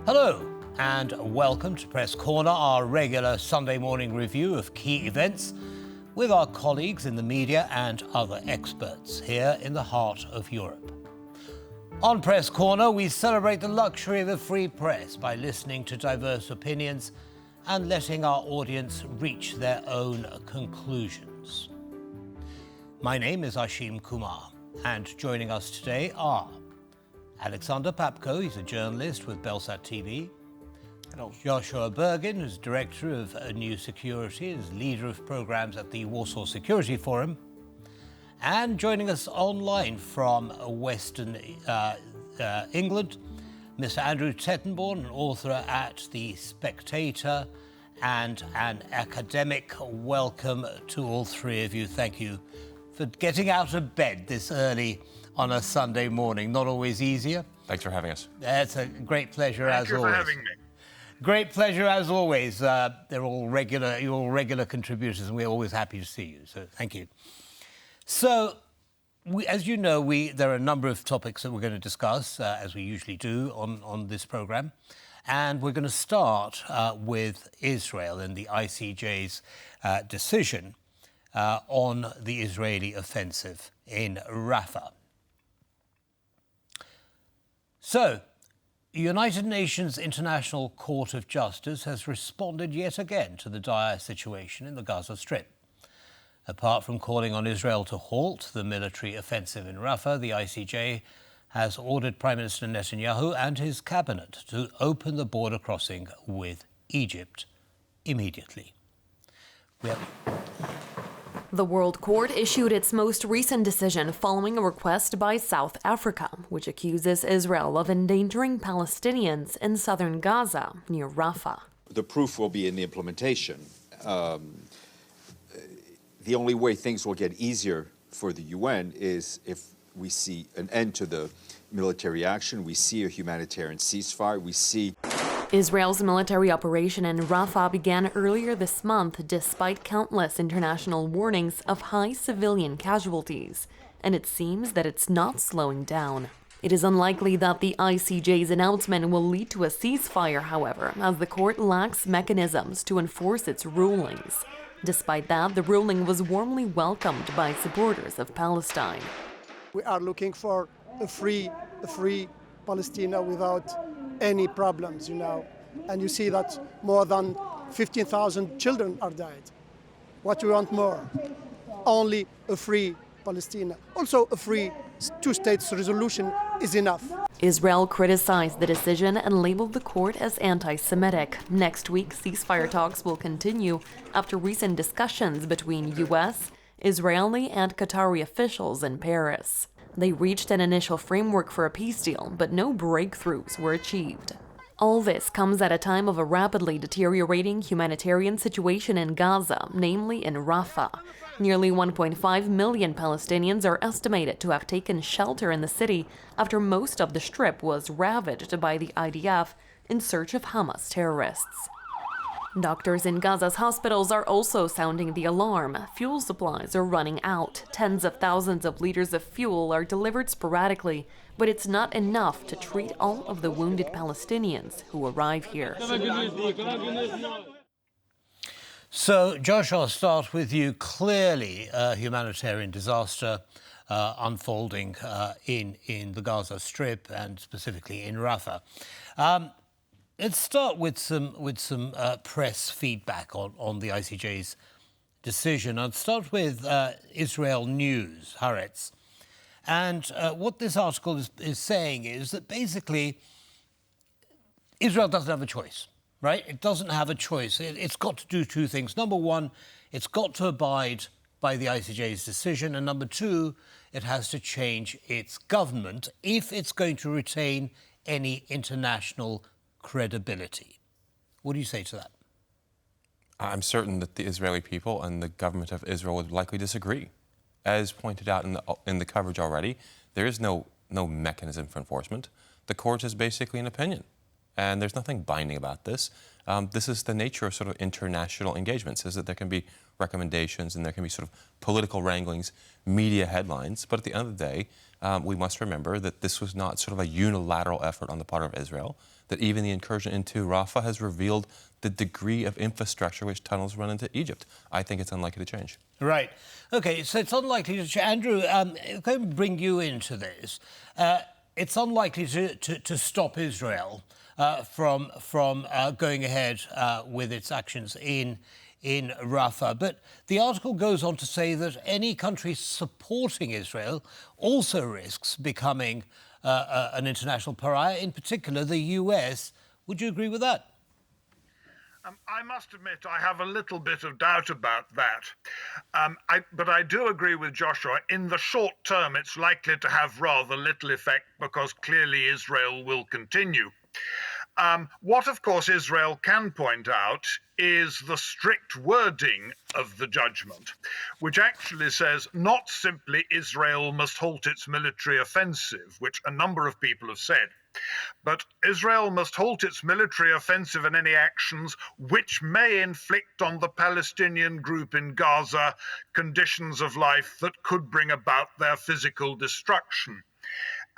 Hello and welcome to Press Corner, our regular Sunday morning review of key events with our colleagues in the media and other experts here in the heart of Europe. On Press Corner, we celebrate the luxury of a free press by listening to diverse opinions and letting our audience reach their own conclusions. My name is Ashim Kumar, and joining us today are Alexander Papko, he's a journalist with Belsat TV. Hello. Joshua Bergin, who's Director of New Security, is leader of programs at the Warsaw Security Forum. And joining us online from Western England, Mr. Andrew Tettenborn, an author at The Spectator and an academic. Welcome to all three of you. Thank you for getting out of bed this early on a Sunday morning. Not always easier. Thanks for having us. It's a great pleasure as always. Thank you for having me. Great pleasure as always. You're all regular contributors, and we're always happy to see you. So thank you. So, as you know, there are a number of topics that we're going to discuss, as we usually do on this programme. And we're going to start with Israel and the ICJ's decision on the Israeli offensive in Rafah. So, the United Nations International Court of Justice has responded yet again to the dire situation in the Gaza Strip. Apart from calling on Israel to halt the military offensive in Rafah, the ICJ has ordered Prime Minister Netanyahu and his cabinet to open the border crossing with Egypt immediately. The World Court issued its most recent decision following a request by South Africa, which accuses Israel of endangering Palestinians in southern Gaza near Rafah. The proof will be in the implementation. The only way things will get easier for the UN is if we see an end to the military action, we see a humanitarian ceasefire, we see... Israel's military operation in Rafah began earlier this month despite countless international warnings of high civilian casualties, and it seems that it's not slowing down. It is unlikely that the ICJ's announcement will lead to a ceasefire, however, as the court lacks mechanisms to enforce its rulings. Despite that, the ruling was warmly welcomed by supporters of Palestine. We are looking for a free Palestine without any problems, and you see that more than 15,000 children are died. What do we want more? Only a free Palestine. Also, a free two-state resolution is enough. Israel criticized the decision and labeled the court as anti-Semitic. Next week, ceasefire talks will continue after recent discussions between U.S., Israeli, and Qatari officials in Paris. They reached an initial framework for a peace deal, but no breakthroughs were achieved. All this comes at a time of a rapidly deteriorating humanitarian situation in Gaza, namely in Rafah. Nearly 1.5 million Palestinians are estimated to have taken shelter in the city after most of the Strip was ravaged by the IDF in search of Hamas terrorists. Doctors in Gaza's hospitals are also sounding the alarm. Fuel supplies are running out. Tens of thousands of liters of fuel are delivered sporadically, but it's not enough to treat all of the wounded Palestinians who arrive here. So, Josh, I'll start with you. Clearly, a humanitarian disaster unfolding in the Gaza Strip and specifically in Rafah. Let's start with some press feedback on the ICJ's decision. I'll start with Israel News, Haaretz. And what this article is saying is that basically Israel doesn't have a choice, right? It doesn't have a choice. It's got to do two things. Number one, it's got to abide by the ICJ's decision. And number two, it has to change its government if it's going to retain any international credibility. What do you say to that? I'm certain that the Israeli people and the government of Israel would likely disagree. As pointed out in the coverage already, there is no mechanism for enforcement. The court is basically an opinion. And there's nothing binding about this. This is the nature of sort of international engagements, is that there can be recommendations and there can be sort of political wranglings, media headlines. But at the end of the day, we must remember that this was not sort of a unilateral effort on the part of Israel, that even the incursion into Rafah has revealed the degree of infrastructure which tunnels run into Egypt. I think it's unlikely to change. Right. OK, so it's unlikely to change. Andrew, I'm going to bring you into this. It's unlikely to stop Israel from going ahead with its actions in Rafah. But the article goes on to say that any country supporting Israel also risks becoming an international pariah, in particular the US. Would you agree with that? I must admit I have a little bit of doubt about that. But I do agree with Joshua. In the short term, it's likely to have rather little effect because clearly Israel will continue. What, of course, Israel can point out is the strict wording of the judgment, which actually says not simply Israel must halt its military offensive, which a number of people have said, but Israel must halt its military offensive and any actions which may inflict on the Palestinian group in Gaza conditions of life that could bring about their physical destruction.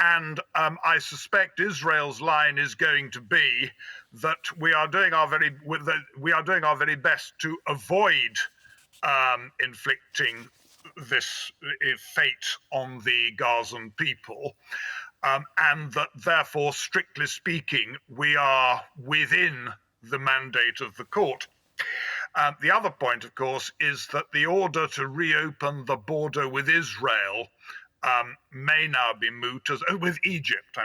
And I suspect Israel's line is going to be that we are doing our very best to avoid inflicting this fate on the Gazan people, and that therefore, strictly speaking, we are within the mandate of the court. The other point, of course, is that the order to reopen the border with Israel may now be moot, with Egypt,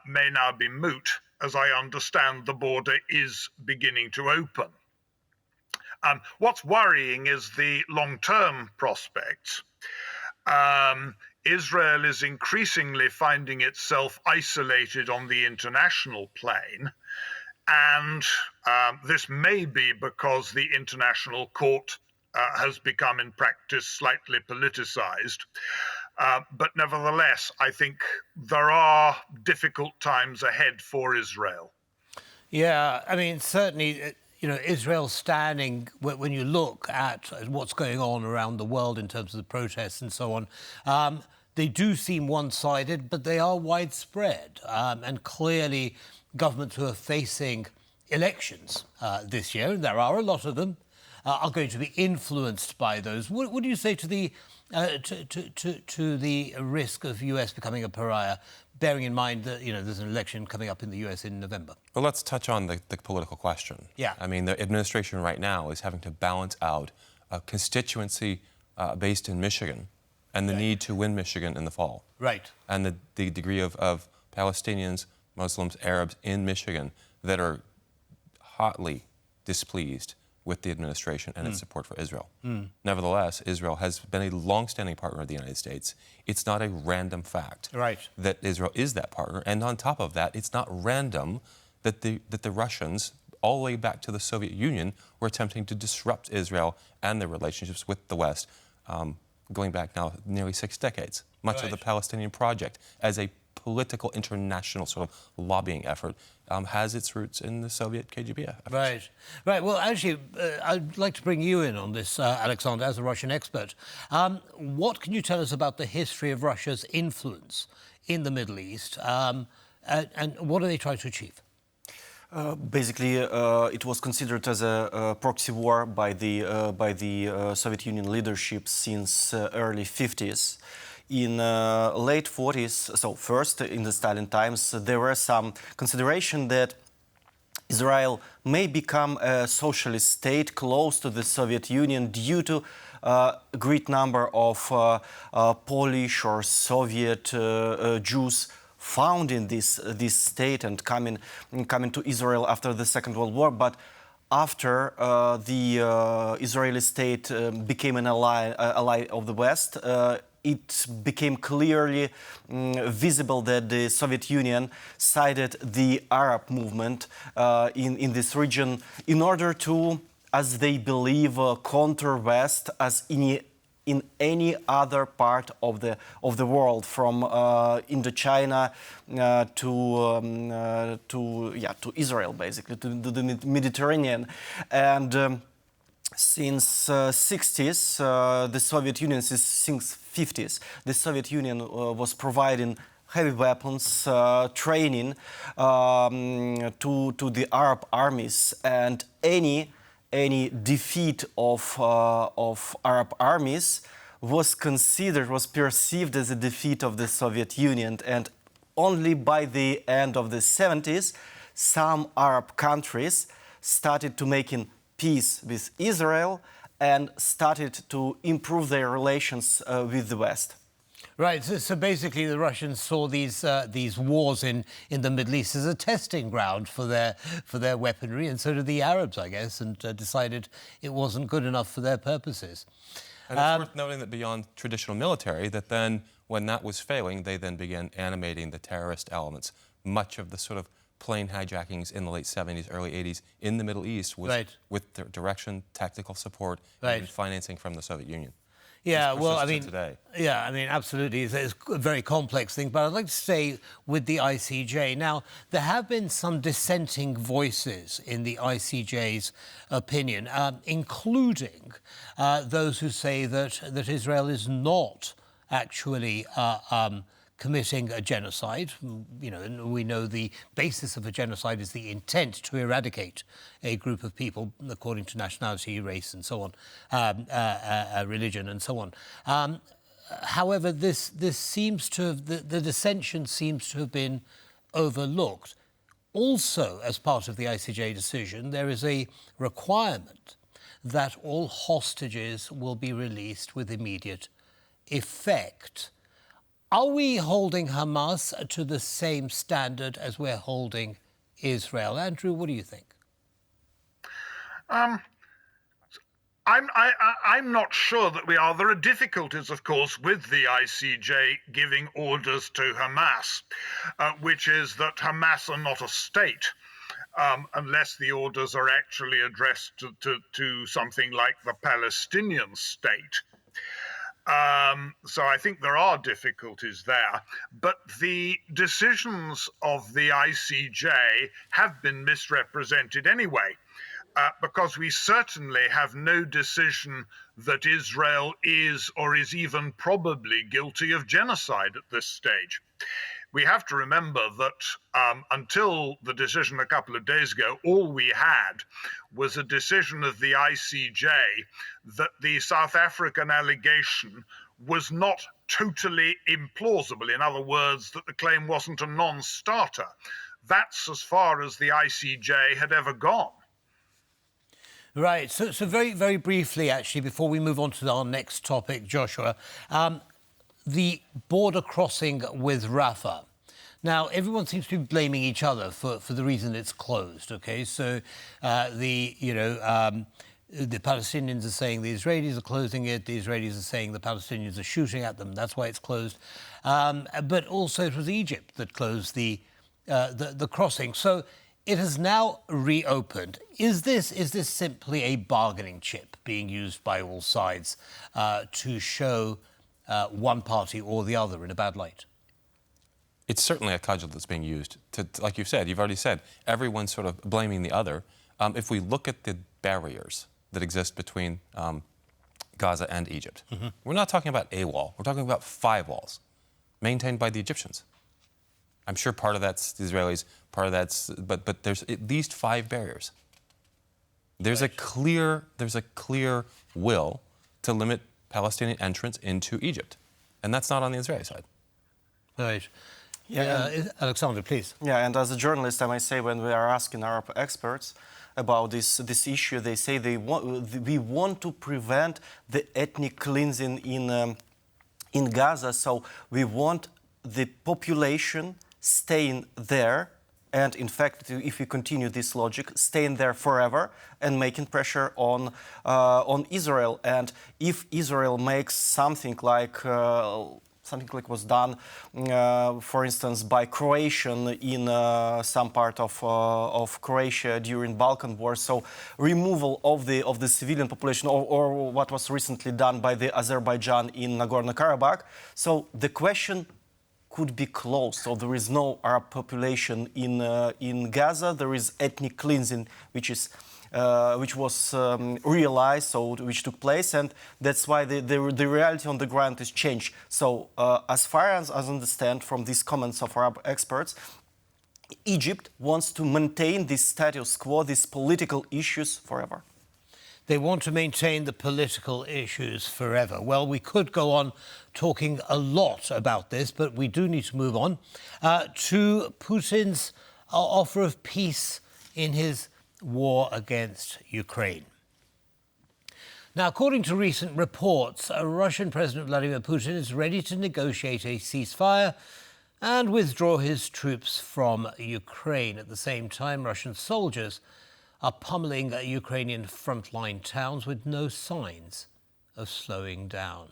may now be moot, as I understand the border is beginning to open. What's worrying is the long-term prospects. Israel is increasingly finding itself isolated on the international plane, and this may be because the international court has become in practice slightly politicized. But nevertheless, I think there are difficult times ahead for Israel. Yeah, I mean, certainly, Israel's standing, when you look at what's going on around the world in terms of the protests and so on, they do seem one-sided, but they are widespread. And clearly, governments who are facing elections this year, and there are a lot of them, are going to be influenced by those. What do you say to the risk of US becoming a pariah, bearing in mind that there's an election coming up in the US in November? Well, let's touch on the political question. Yeah. I mean, the administration right now is having to balance out a constituency based in Michigan and the need to win Michigan in the fall. Right. And the degree of Palestinians, Muslims, Arabs in Michigan that are hotly displeased with the administration and its support for Israel. Nevertheless, Israel has been a long-standing partner of the United States. It's not a random fact that Israel is that partner. And on top of that, it's not random that the Russians, all the way back to the Soviet Union, were attempting to disrupt Israel and their relationships with the West, going back now nearly 6 decades. Much of the Palestinian project, as a political international sort of lobbying effort, has its roots in the Soviet KGB efforts. Right. Well, actually, I'd like to bring you in on this, Alexander, as a Russian expert. What can you tell us about the history of Russia's influence in the Middle East, and what are they trying to achieve? Basically, it was considered as a proxy war by the Soviet Union leadership since early 50s. In late 40s, so first in the Stalin times, there were some consideration that Israel may become a socialist state close to the Soviet Union due to a great number of Polish or Soviet Jews found in this state and coming to Israel after the Second World War. But after the Israeli state became an ally of the West, it became clearly visible that the Soviet Union sided the Arab movement in this region in order to, as they believe, counter West as in any other part of the world, from Indochina to Israel, basically, to the Mediterranean. And since 60s, the Soviet Union, since 50s, the Soviet Union was providing heavy weapons, training to the Arab armies, and any defeat of Arab armies was perceived as a defeat of the Soviet Union. And only by the end of the 70s, some Arab countries started to making peace with Israel and started to improve their relations with the West. Right. So basically, the Russians saw these wars in the Middle East as a testing ground for their weaponry, and so did the Arabs, I guess, and decided it wasn't good enough for their purposes. And it's worth noting that beyond traditional military, that then when that was failing, they then began animating the terrorist elements. Much of the sort of plane hijackings in the late 70s, early 80s in the Middle East was with direction, tactical support, and financing from the Soviet Union. Yeah, well, I mean, today. Yeah, I mean, absolutely. It's a very complex thing, but I'd like to stay with the ICJ. Now, there have been some dissenting voices in the ICJ's opinion, including those who say that Israel is not actually committing a genocide. You know, and we know the basis of a genocide is the intent to eradicate a group of people according to nationality, race, and so on, religion, and so on. However, this seems to have, the dissension seems to have been overlooked. Also, as part of the ICJ decision, there is a requirement that all hostages will be released with immediate effect. Are we holding Hamas to the same standard as we're holding Israel? Andrew, what do you think? I'm not sure that we are. There are difficulties, of course, with the ICJ giving orders to Hamas, which is that Hamas are not a state, unless the orders are actually addressed to something like the Palestinian state. So I think there are difficulties there. But the decisions of the ICJ have been misrepresented anyway, because we certainly have no decision that Israel is or is even probably guilty of genocide at this stage. We have to remember that until the decision a couple of days ago, all we had was a decision of the ICJ that the South African allegation was not totally implausible. In other words, that the claim wasn't a non-starter. That's as far as the ICJ had ever gone. Right. So very, very briefly, actually, before we move on to our next topic, Joshua, the border crossing with Rafah. Now, everyone seems to be blaming each other for the reason it's closed, OK? So the Palestinians are saying the Israelis are closing it. The Israelis are saying the Palestinians are shooting at them. That's why it's closed. But also it was Egypt that closed the crossing. So it has now reopened. Is this simply a bargaining chip being used by all sides to show one party or the other in a bad light? It's certainly a cudgel that's being used to, like you've said, you've already said, everyone's sort of blaming the other. If we look at the barriers that exist between Gaza and Egypt, we're not talking about a wall, we're talking about 5 walls maintained by the Egyptians. I'm sure part of that's the Israelis, part of that's, but there's at least 5 barriers. There's a clear will to limit Palestinian entrance into Egypt, and that's not on the Israeli side. Right. Yeah, Alexander, please. Yeah, and as a journalist, I might say, when we are asking Arab experts about this issue, they say we want to prevent the ethnic cleansing in Gaza, so we want the population staying there, and in fact, if we continue this logic, staying there forever and making pressure on Israel. And if Israel makes something like something like was done, for instance, by Croatian in some part of Croatia during Balkan War. So removal of the civilian population, or what was recently done by the Azerbaijan in Nagorno-Karabakh. So the question could be closed. So there is no Arab population in Gaza. There is ethnic cleansing, which was realized, so which took place, and that's why the reality on the ground is changed. So as far as I understand from these comments of Arab experts, Egypt wants to maintain this status quo, these political issues forever. They want to maintain the political issues forever. Well, we could go on talking a lot about this, but we do need to move on to Putin's offer of peace in his war against Ukraine. Now, according to recent reports, Russian President Vladimir Putin is ready to negotiate a ceasefire and withdraw his troops from Ukraine. At the same time, Russian soldiers are pummeling Ukrainian frontline towns with no signs of slowing down.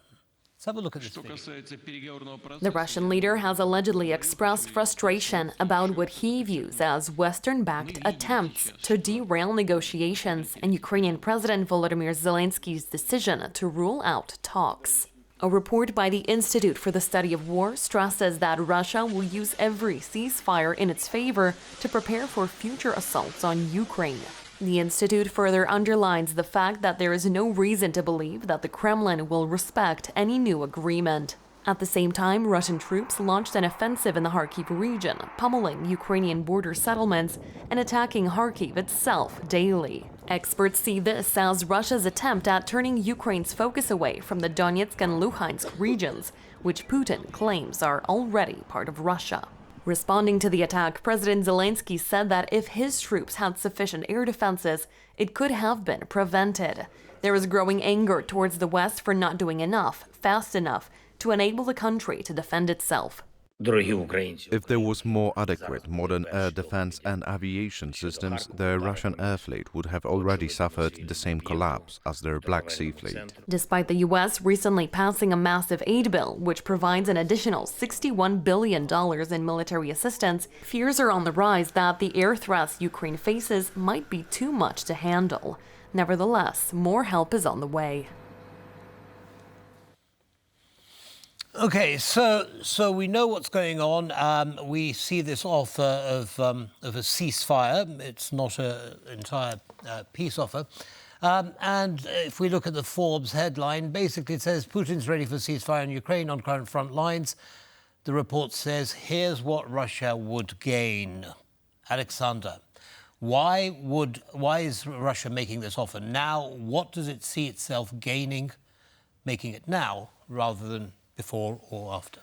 Let's have a look at this video. The Russian leader has allegedly expressed frustration about what he views as Western-backed attempts to derail negotiations and Ukrainian President Volodymyr Zelensky's decision to rule out talks. A report by the Institute for the Study of War stresses that Russia will use every ceasefire in its favor to prepare for future assaults on Ukraine. The Institute further underlines the fact that there is no reason to believe that the Kremlin will respect any new agreement. At the same time, Russian troops launched an offensive in the Kharkiv region, pummeling Ukrainian border settlements and attacking Kharkiv itself daily. Experts see this as Russia's attempt at turning Ukraine's focus away from the Donetsk and Luhansk regions, which Putin claims are already part of Russia. Responding to the attack, President Zelensky said that if his troops had sufficient air defenses, it could have been prevented. There is growing anger towards the West for not doing enough, fast enough, to enable the country to defend itself. If there was more adequate modern air defense and aviation systems, the Russian air fleet would have already suffered the same collapse as their Black Sea fleet. Despite the U.S. recently passing a massive aid bill, which provides an additional $61 billion in military assistance, fears are on the rise that the air threats Ukraine faces might be too much to handle. Nevertheless, more help is on the way. Okay, so we know what's going on. We see this offer of a ceasefire. It's not an entire peace offer. And if we look at the Forbes headline, basically it says Putin's ready for ceasefire in Ukraine on current front lines. The report says, here's what Russia would gain. Alexander, why is Russia making this offer now? What does it see itself gaining, making it now, rather than before or after?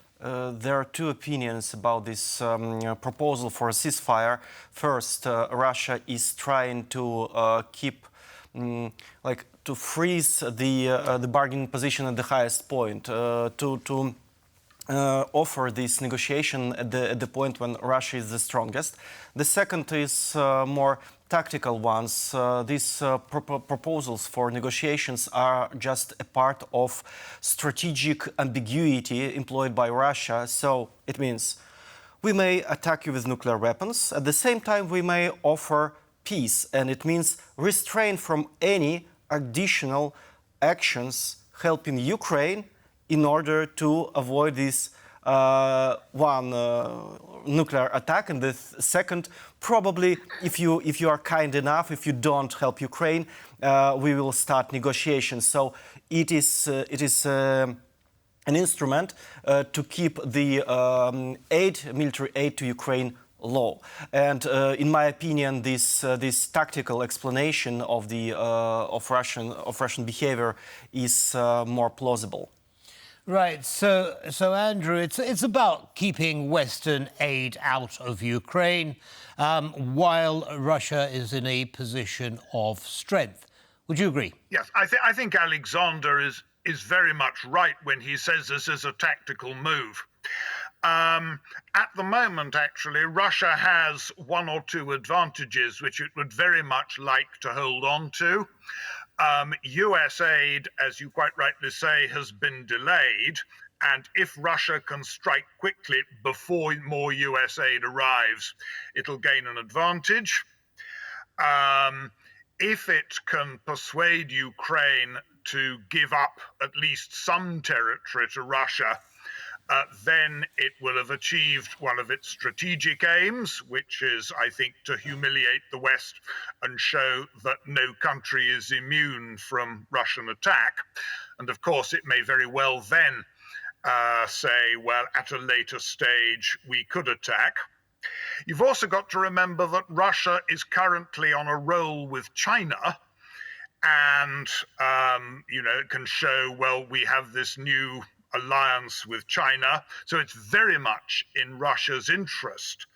There are two opinions about this proposal for a ceasefire. First, Russia is trying to keep, to freeze the bargaining position at the highest point, to offer this negotiation at the point when Russia is the strongest. The second is more tactical ones. These proposals for negotiations are just a part of strategic ambiguity employed by Russia. So it means we may attack you with nuclear weapons. At the same time, we may offer peace. And it means restrain from any additional actions helping Ukraine in order to avoid this one nuclear attack, and the second, probably, if you are kind enough, if you don't help Ukraine, we will start negotiations. So it is an instrument to keep the military aid to Ukraine low. And in my opinion, this tactical explanation of Russian behavior is more plausible. Right. So Andrew, it's about keeping Western aid out of Ukraine while Russia is in a position of strength. Would you agree? Yes, I think Alexander is very much right when he says this is a tactical move. At the moment, actually, Russia has one or two advantages which it would very much like to hold on to. US aid, as you quite rightly say, has been delayed, And if Russia can strike quickly before more US aid arrives, it'll gain an advantage. If it can persuade Ukraine to give up at least some territory to Russia, then it will have achieved one of its strategic aims, which is, I think, to humiliate the West and show that no country is immune from Russian attack. And of course, it may very well then say, well, at a later stage, we could attack. You've also got to remember that Russia is currently on a roll with China, and it can show, well, we have this new alliance with China, so it's very much in Russia's interest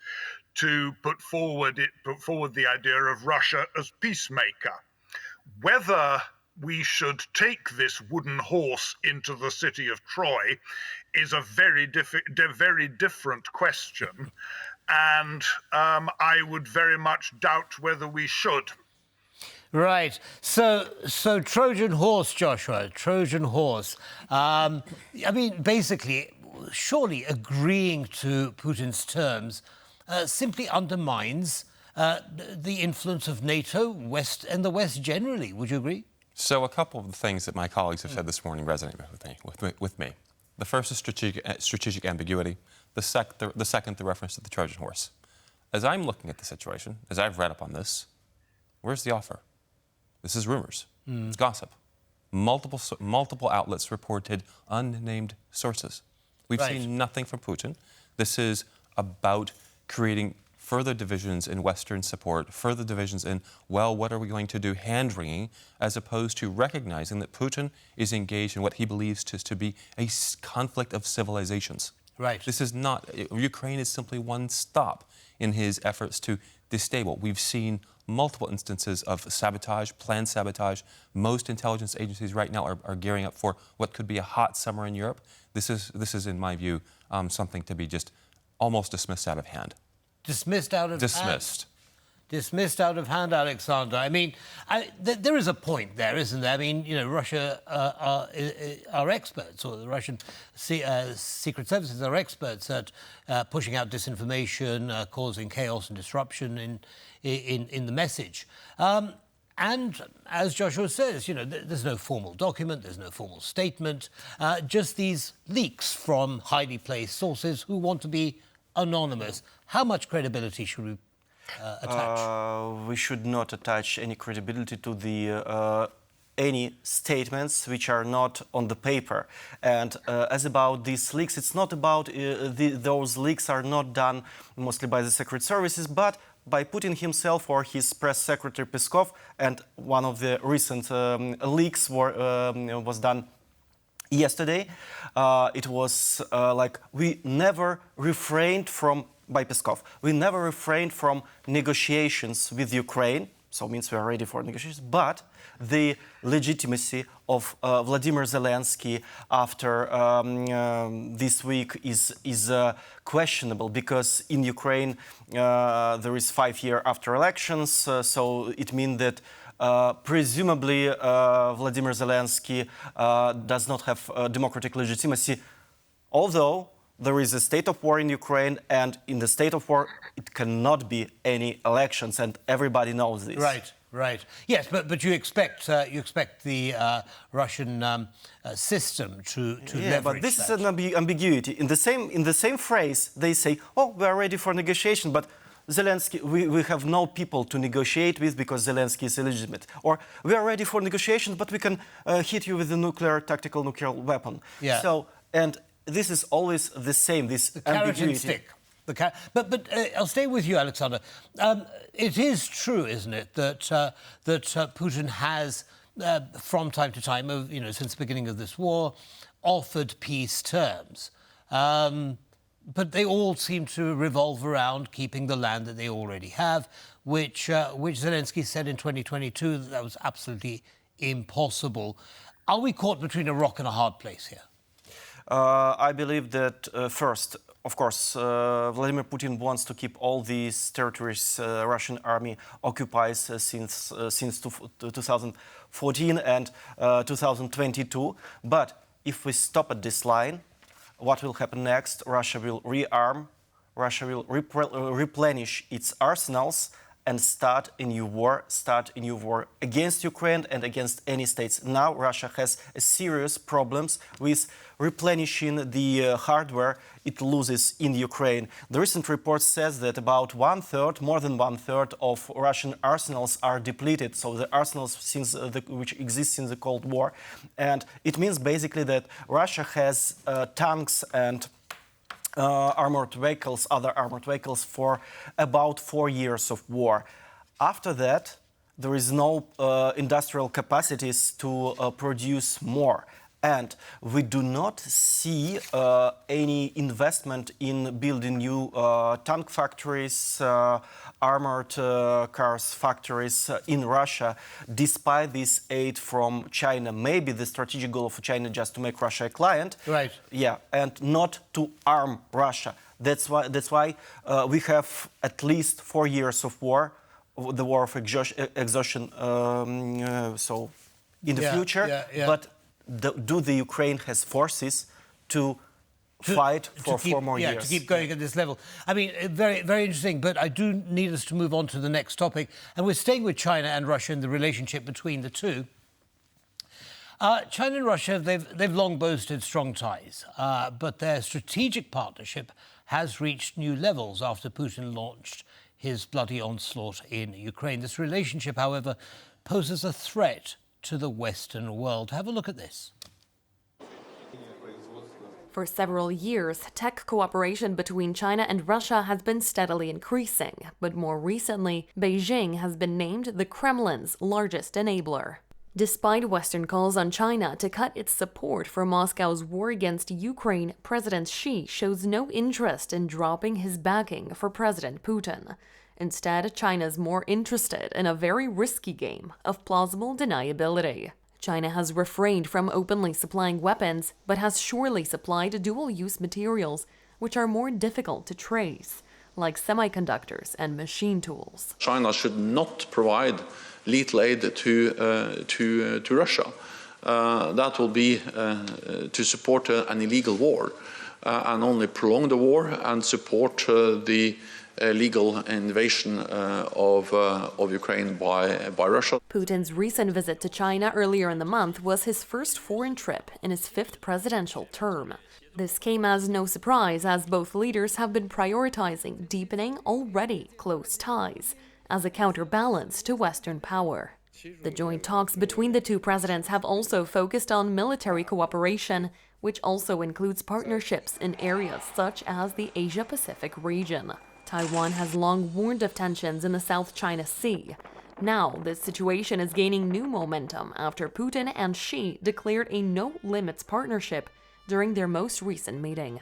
to put forward the idea of Russia as peacemaker. Whether we should take this wooden horse into the city of Troy is a very different question. And I would very much doubt whether we should. Right. So Trojan horse, Joshua, Trojan horse. I mean, basically, surely agreeing to Putin's terms simply undermines the influence of NATO, West, and the West generally. Would you agree? So a couple of the things that my colleagues have said this morning resonate with me. The first is strategic ambiguity. The second, the reference to the Trojan horse. As I'm looking at the situation, as I've read up on this, where's the offer? This is rumors. It's gossip. Multiple outlets reported unnamed sources. We've seen nothing from Putin. This is about creating further divisions in Western support, further divisions in, well, what are we going to do, hand-wringing, as opposed to recognizing that Putin is engaged in what he believes to be a conflict of civilizations. Right. This is not, Ukraine is simply one stop in his efforts to destabilize. We've seen multiple instances of sabotage, planned sabotage. Most intelligence agencies right now are gearing up for what could be a hot summer in Europe. This is in my view, something to be just almost dismissed out of hand. Dismissed out of Dismissed. hand. Dismissed out of hand, Alexander. I mean, there is a point there, isn't there? I mean, Russia are experts, or the Russian secret services are experts at pushing out disinformation, causing chaos and disruption in the message. And as Joshua says, there's no formal document, there's no formal statement, just these leaks from highly placed sources who want to be anonymous. How much credibility should we attach? We should not attach any credibility to the any statements which are not on the paper. And as about these leaks, it's not about those leaks are not done mostly by the secret services, but by Putin himself or his press secretary Peskov. And one of the recent leaks was done yesterday. It was like we never refrained from, by Peskov, we never refrained from negotiations with Ukraine, so means we are ready for negotiations, but the legitimacy of Vladimir Zelensky after this week is questionable, because in Ukraine there is 5 years after elections, so it means that presumably Vladimir Zelensky does not have democratic legitimacy, although there is a state of war in Ukraine, and in the state of war, it cannot be any elections, and everybody knows this. Right. Yes, but you expect the Russian system to leverage but this that. is an ambiguity. In the same phrase, they say, "Oh, we are ready for negotiation," but Zelensky, we have no people to negotiate with because Zelensky is illegitimate. Or we are ready for negotiation, but we can hit you with a tactical nuclear weapon. Yeah. So this is always the same. This the carrot ambiguity. and stick. But I'll stay with you, Alexander. It is true, isn't it, that Putin has, from time to time, since the beginning of this war, offered peace terms. But they all seem to revolve around keeping the land that they already have, which Zelensky said in 2022 that was absolutely impossible. Are we caught between a rock and a hard place here? I believe that first, of course, Vladimir Putin wants to keep all these territories Russian army occupies since 2014 and 2022. But if we stop at this line, what will happen next? Russia will rearm, Russia will replenish its arsenals and start a new war against Ukraine and against any states. Now Russia has serious problems with replenishing the hardware it loses in Ukraine. The recent report says that about more than one third of Russian arsenals are depleted, so the arsenals which exist since the Cold War. And it means basically that Russia has tanks and other armored vehicles for about 4 years of war. After that, there is no industrial capacities to produce more. And we do not see any investment in building new tank factories, armored cars factories in Russia, despite this aid from China. Maybe the strategic goal of China just to make Russia a client, right? Yeah, and not to arm Russia. That's why we have at least 4 years of war, the war of exhaustion. So in the future, but. Do the Ukraine has forces to fight for 4 more years? To keep going at this level. I mean, very, very interesting, but I do need us to move on to the next topic. And we're staying with China and Russia and the relationship between the two. China and Russia, they've long boasted strong ties, but their strategic partnership has reached new levels after Putin launched his bloody onslaught in Ukraine. This relationship, however, poses a threat to the Western world. Have a look at this. For several years, tech cooperation between China and Russia has been steadily increasing, but more recently, Beijing has been named the Kremlin's largest enabler. Despite Western calls on China to cut its support for Moscow's war against Ukraine, President Xi shows no interest in dropping his backing for President Putin. Instead, China's more interested in a very risky game of plausible deniability. China has refrained from openly supplying weapons, but has surely supplied dual-use materials, which are more difficult to trace, like semiconductors and machine tools. China should not provide lethal aid to Russia. That will be to support an illegal war and only prolong the war and support the legal invasion of Ukraine by Russia. Putin's recent visit to China earlier in the month was his first foreign trip in his 5th presidential term. This came as no surprise, as both leaders have been prioritizing deepening already close ties as a counterbalance to Western power. The joint talks between the two presidents have also focused on military cooperation, which also includes partnerships in areas such as the Asia-Pacific region. Taiwan has long warned of tensions in the South China Sea. Now, this situation is gaining new momentum after Putin and Xi declared a no-limits partnership during their most recent meeting.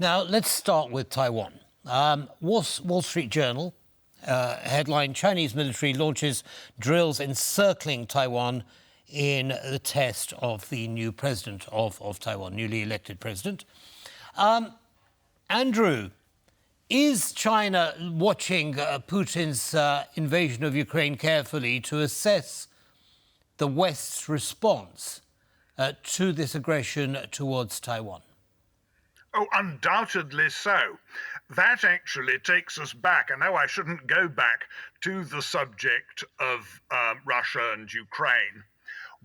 Now, let's start with Taiwan. Wall Street Journal headline, Chinese military launches drills encircling Taiwan in the test of the new president of Taiwan, newly elected president. Andrew, is China watching Putin's invasion of Ukraine carefully to assess the West's response to this aggression towards Taiwan? Oh, undoubtedly so. That actually takes us back. I know I shouldn't go back to the subject of Russia and Ukraine.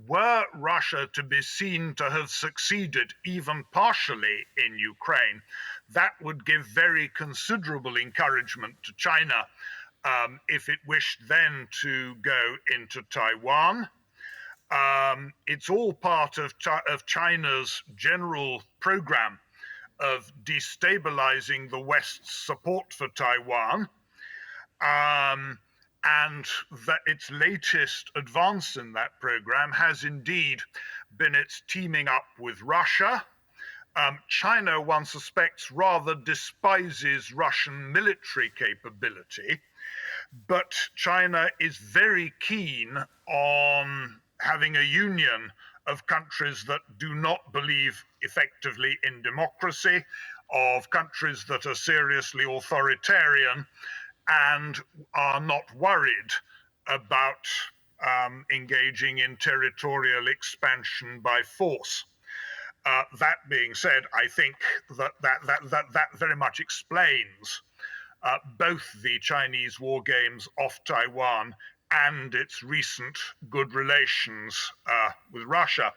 Were Russia to be seen to have succeeded even partially in Ukraine, that would give very considerable encouragement to China if it wished then to go into Taiwan. It's all part of China's general program of destabilizing the West's support for Taiwan. And that its latest advance in that program has indeed been its teaming up with Russia. China, one suspects, rather despises Russian military capability, but China is very keen on having a union of countries that do not believe effectively in democracy, of countries that are seriously authoritarian, and are not worried about engaging in territorial expansion by force. That being said, I think that very much explains both the Chinese war games off Taiwan and its recent good relations with Russia.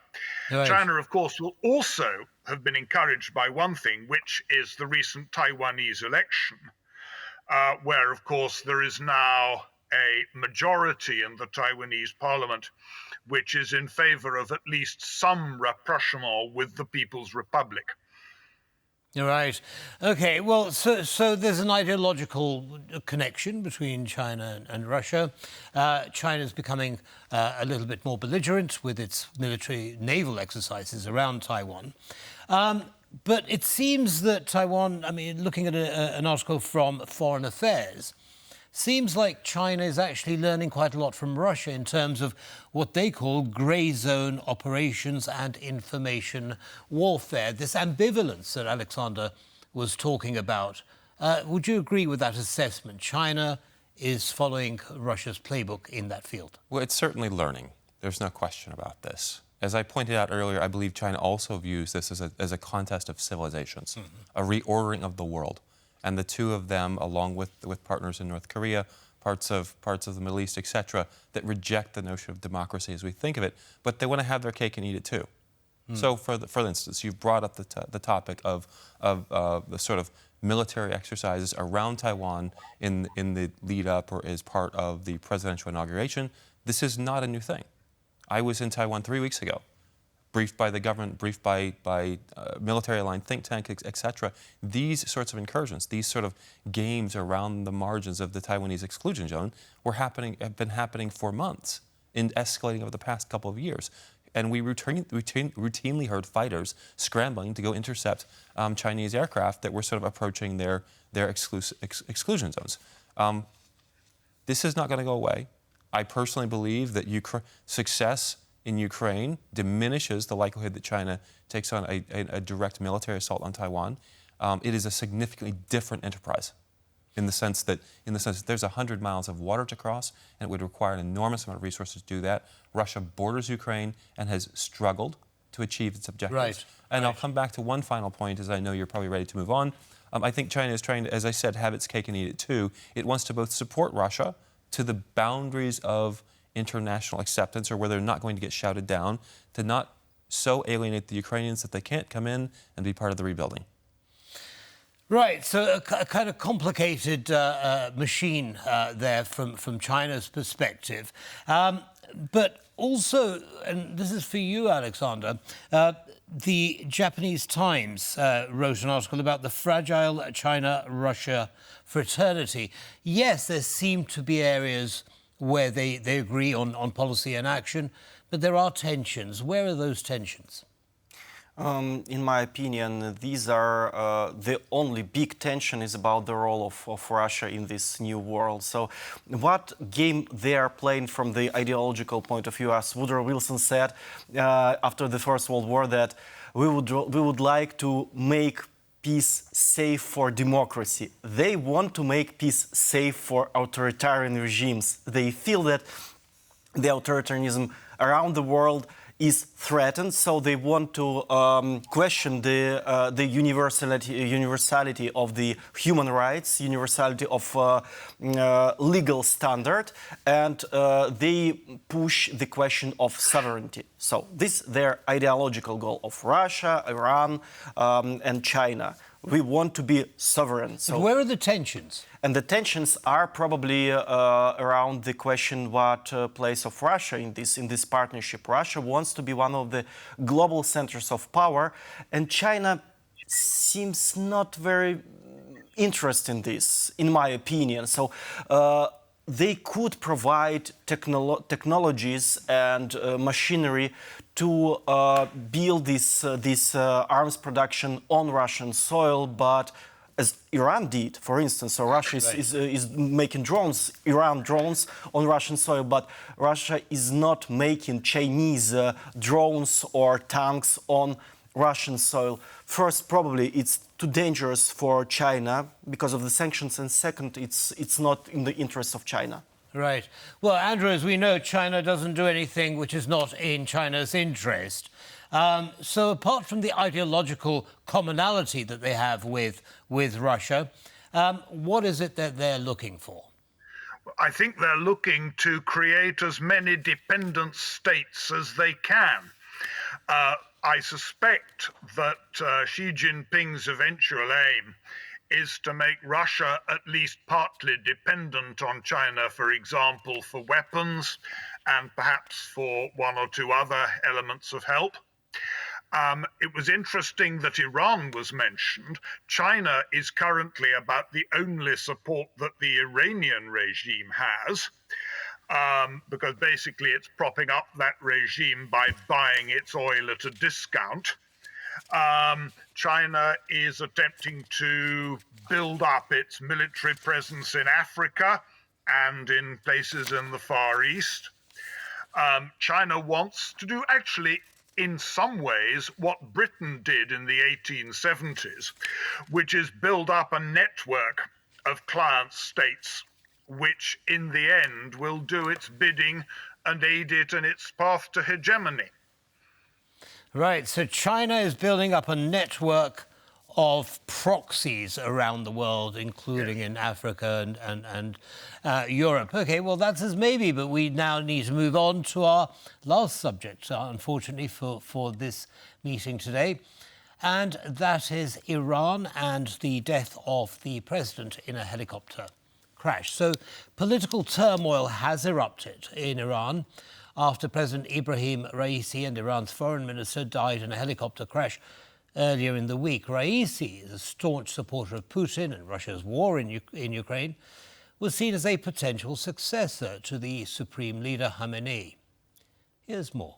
Right. China, of course, will also have been encouraged by one thing, which is the recent Taiwanese election, where, of course, there is now a majority in the Taiwanese parliament which is in favor of at least some rapprochement with the People's Republic. You're right. Okay, well, so there's an ideological connection between China and Russia. China's becoming a little bit more belligerent with its military naval exercises around Taiwan. But it seems that Taiwan, I mean, looking at an article from Foreign Affairs, seems like China is actually learning quite a lot from Russia in terms of what they call grey zone operations and information warfare, this ambivalence that Alexander was talking about. Would you agree with that assessment? China is following Russia's playbook in that field. Well, it's certainly learning. There's no question about this. As I pointed out earlier, I believe China also views this as a contest of civilizations, a reordering of the world. And the two of them, along with partners in North Korea, parts of the Middle East, etc., that reject the notion of democracy as we think of it, but they want to have their cake and eat it too. So, for instance, you've brought up the topic of the sort of military exercises around Taiwan in the lead up or as part of the presidential inauguration. This is not a new thing. I was in Taiwan 3 weeks ago, briefed by the government, briefed by military-aligned think tank, etc. These sorts of incursions, these sort of games around the margins of the Taiwanese exclusion zone have been happening for months and escalating over the past couple of years. And we routinely heard fighters scrambling to go intercept Chinese aircraft that were sort of approaching their exclusion zones. This is not going to go away. I personally believe that success in Ukraine diminishes the likelihood that China takes on a direct military assault on Taiwan. It is a significantly different enterprise in the sense that there's 100 miles of water to cross, and it would require an enormous amount of resources to do that. Russia borders Ukraine and has struggled to achieve its objectives. Right. And I'll come back to one final point, as I know you're probably ready to move on. I think China is trying to, as I said, have its cake and eat it too. It wants to both support Russia to the boundaries of international acceptance, or where they're not going to get shouted down, to not so alienate the Ukrainians that they can't come in and be part of the rebuilding. Right, so a kind of complicated machine there from China's perspective. But also, and this is for you, Alexander, the Japanese Times wrote an article about the fragile China-Russia fraternity. Yes, there seem to be areas where they agree on policy and action, but there are tensions. Where are those tensions? In my opinion, these are the only big tension is about the role of Russia in this new world. So what game they are playing from the ideological point of view, as Woodrow Wilson said after the First World War, that we would like to make peace safe for democracy. They want to make peace safe for authoritarian regimes. They feel that the authoritarianism around the world is threatened, so they want to question the universality of the human rights, universality of legal standard, and they push the question of sovereignty. So this is their ideological goal of Russia, Iran, and China. We want to be sovereign. So where are the tensions? And the tensions are probably around the question what place of Russia in this partnership. Russia wants to be one of the global centers of power, and China seems not very interested in this, in my opinion. So they could provide technologies and machinery to build this arms production on Russian soil, but as Iran did, for instance, so Russia is making drones, Iran drones on Russian soil, but Russia is not making Chinese drones or tanks on Russian soil. First, probably it's too dangerous for China because of the sanctions, and second, it's not in the interest of China. Right. Well, Andrew, as we know, China doesn't do anything which is not in China's interest. So apart from the ideological commonality that they have with Russia, what is it that they're looking for? I think they're looking to create as many dependent states as they can. I suspect that Xi Jinping's eventual aim is to make Russia at least partly dependent on China, for example, for weapons and perhaps for one or two other elements of help. It was interesting that Iran was mentioned. China is currently about the only support that the Iranian regime has, because basically it's propping up that regime by buying its oil at a discount. China is attempting to build up its military presence in Africa and in places in the Far East. China wants to do actually in some ways what Britain did in the 1870s, which is build up a network of client states, which in the end will do its bidding and aid it in its path to hegemony. Right, so China is building up a network of proxies around the world, including in Africa and Europe. OK, well, that's as maybe, but we now need to move on to our last subject, unfortunately, for this meeting today. And that is Iran and the death of the president in a helicopter crash. So political turmoil has erupted in Iran after President Ibrahim Raisi and Iran's foreign minister died in a helicopter crash earlier in the week. Raisi is a staunch supporter of Putin and Russia's war in Ukraine, was seen as a potential successor to the supreme leader Khamenei. Here's more.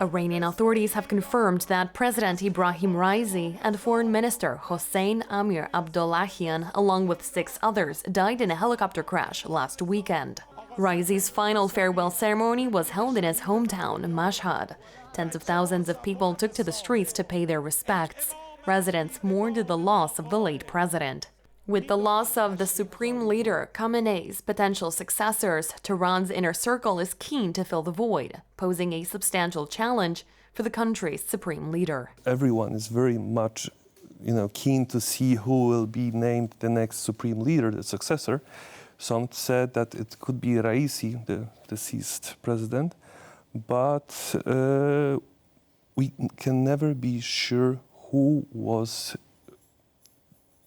Iranian authorities have confirmed that President Ibrahim Raisi and Foreign Minister Hossein Amir Abdollahian, along with 6 others, died in a helicopter crash last weekend. Raisi's final farewell ceremony was held in his hometown, Mashhad. Tens of thousands of people took to the streets to pay their respects. Residents mourned the loss of the late president. With the loss of the supreme leader, Khamenei's potential successors, Tehran's inner circle is keen to fill the void, posing a substantial challenge for the country's supreme leader. Everyone is very much, keen to see who will be named the next supreme leader, the successor. Some said that it could be Raisi, the deceased president, but we can never be sure who was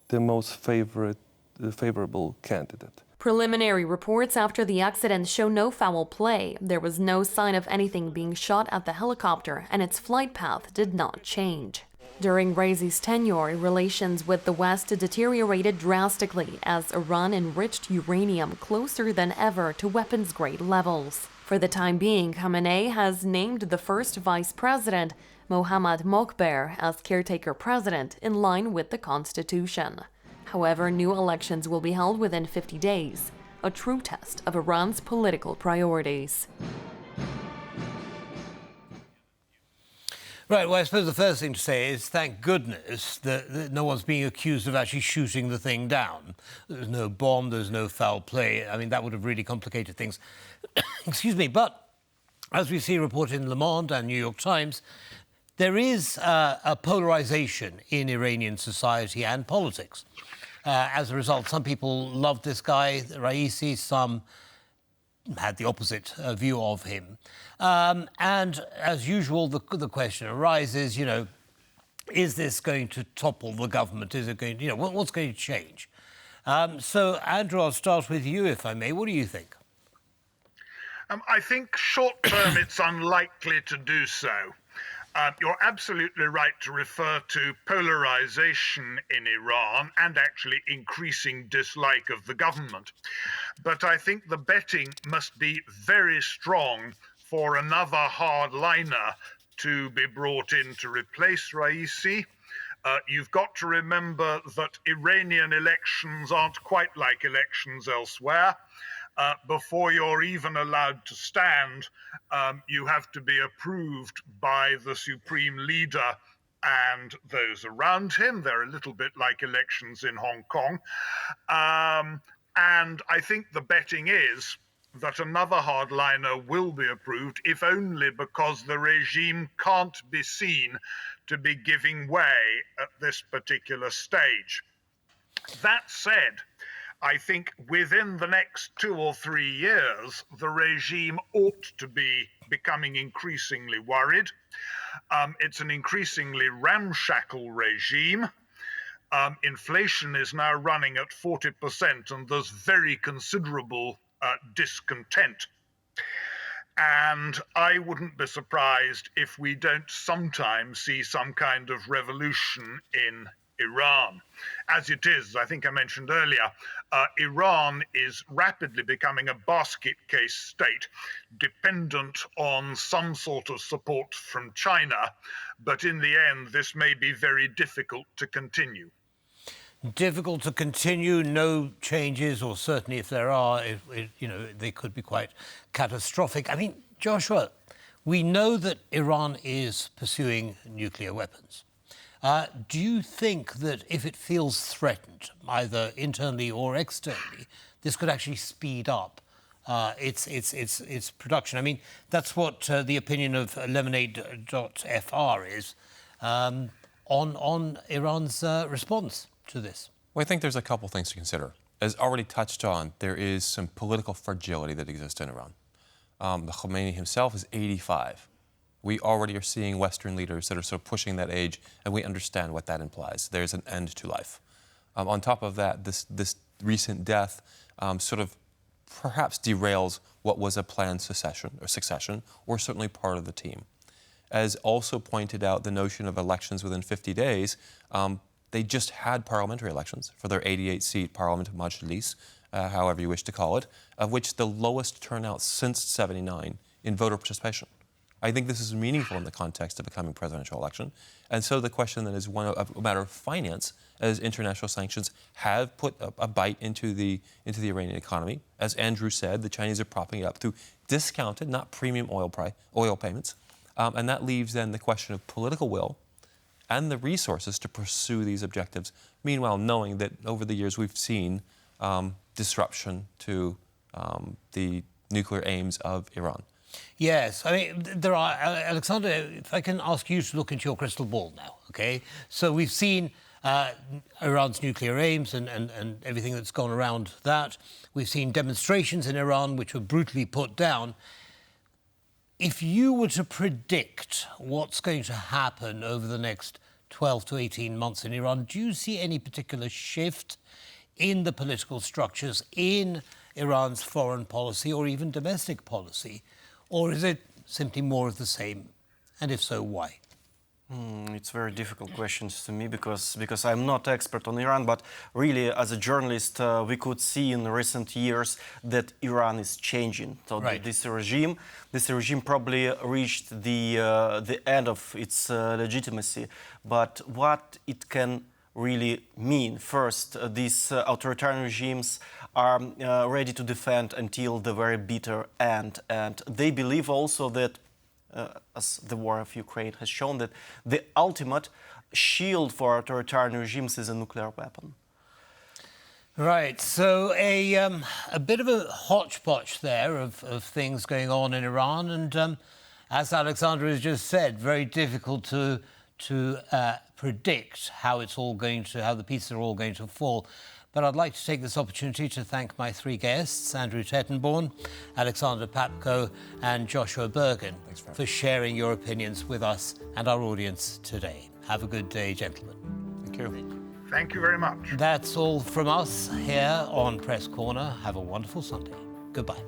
the most favorable candidate. Preliminary reports after the accident show no foul play. There was no sign of anything being shot at the helicopter, and its flight path did not change. During Raisi's tenure, relations with the West deteriorated drastically as Iran enriched uranium closer than ever to weapons-grade levels. For the time being, Khamenei has named the first vice president, Mohammad Mokber, as caretaker president in line with the constitution. However, new elections will be held within 50 days, a true test of Iran's political priorities. Right, well, I suppose the first thing to say is thank goodness that no one's being accused of actually shooting the thing down. There's no bomb, there's no foul play. I mean, that would have really complicated things. Excuse me, but as we see reported in Le Monde and New York Times, there is a polarization in Iranian society and politics. As a result, some people loved this guy, Raisi, some had the opposite view of him. And as usual, the question arises, is this going to topple the government? Is it going to, what's going to change? So, Andrew, I'll start with you, if I may. What do you think? I think short term it's unlikely to do so. You're absolutely right to refer to polarization in Iran and actually increasing dislike of the government. But I think the betting must be very strong for another hardliner to be brought in to replace Raisi. You've got to remember that Iranian elections aren't quite like elections elsewhere. Before you're even allowed to stand, you have to be approved by the supreme leader and those around him. They're a little bit like elections in Hong Kong. And I think the betting is that another hardliner will be approved, if only because the regime can't be seen to be giving way at this particular stage. That said, I think within the next 2 or 3 years, the regime ought to be becoming increasingly worried. It's an increasingly ramshackle regime. Inflation is now running at 40%, and there's very considerable discontent. And I wouldn't be surprised if we don't sometimes see some kind of revolution in Iran. As it is, I think I mentioned earlier, Iran is rapidly becoming a basket case state, dependent on some sort of support from China. But in the end, this may be very difficult to continue. Difficult to continue, no changes, or certainly if there are, they could be quite catastrophic. I mean, Joshua, we know that Iran is pursuing nuclear weapons. Do you think that if it feels threatened, either internally or externally, this could actually speed up its production? I mean, that's what the opinion of lemonade.fr is on Iran's response to this. Well, I think there's a couple things to consider. As already touched on, there is some political fragility that exists in Iran. The Khomeini himself is 85. We already are seeing Western leaders that are sort of pushing that age, and we understand what that implies. There's an end to life. On top of that, this recent death sort of perhaps derails what was a planned succession, or certainly part of the team. As also pointed out, the notion of elections within 50 days, they just had parliamentary elections for their 88-seat parliament majlis, however you wish to call it, of which the lowest turnout since '79 in voter participation. I think this is meaningful in the context of a coming presidential election. And so the question then is one of a matter of finance, as international sanctions have put a bite into the Iranian economy. As Andrew said, the Chinese are propping it up through discounted, not premium oil payments. And that leaves then the question of political will and the resources to pursue these objectives. Meanwhile, knowing that over the years we've seen disruption to the nuclear aims of Iran. Yes, I mean, there are, Alexander, if I can ask you to look into your crystal ball now, okay? So we've seen Iran's nuclear aims and everything that's gone around that. We've seen demonstrations in Iran which were brutally put down. If you were to predict what's going to happen over the next 12 to 18 months in Iran, do you see any particular shift in the political structures, in Iran's foreign policy or even domestic policy? Or is it simply more of the same? And if so, why? It's very difficult questions to me because I'm not expert on Iran, but really as a journalist we could see in recent years that Iran is changing. So right. this regime probably reached the end of its legitimacy. But what it can really mean? First, these authoritarian regimes are ready to defend until the very bitter end, and they believe also that as the war of Ukraine has shown, that the ultimate shield for authoritarian regimes is a nuclear weapon. Right, so a bit of a hodgepodge there of things going on in Iran, and as Alexander has just said, very difficult to predict how the pieces are all going to fall. But I'd like to take this opportunity to thank my three guests, Andrew Tettenborn, Alexander Papko, and Joshua Bergen, for sharing your opinions with us and our audience today. Have a good day, gentlemen. Thank you. Thank you very much. That's all from us here on Press Corner. Have a wonderful Sunday. Goodbye.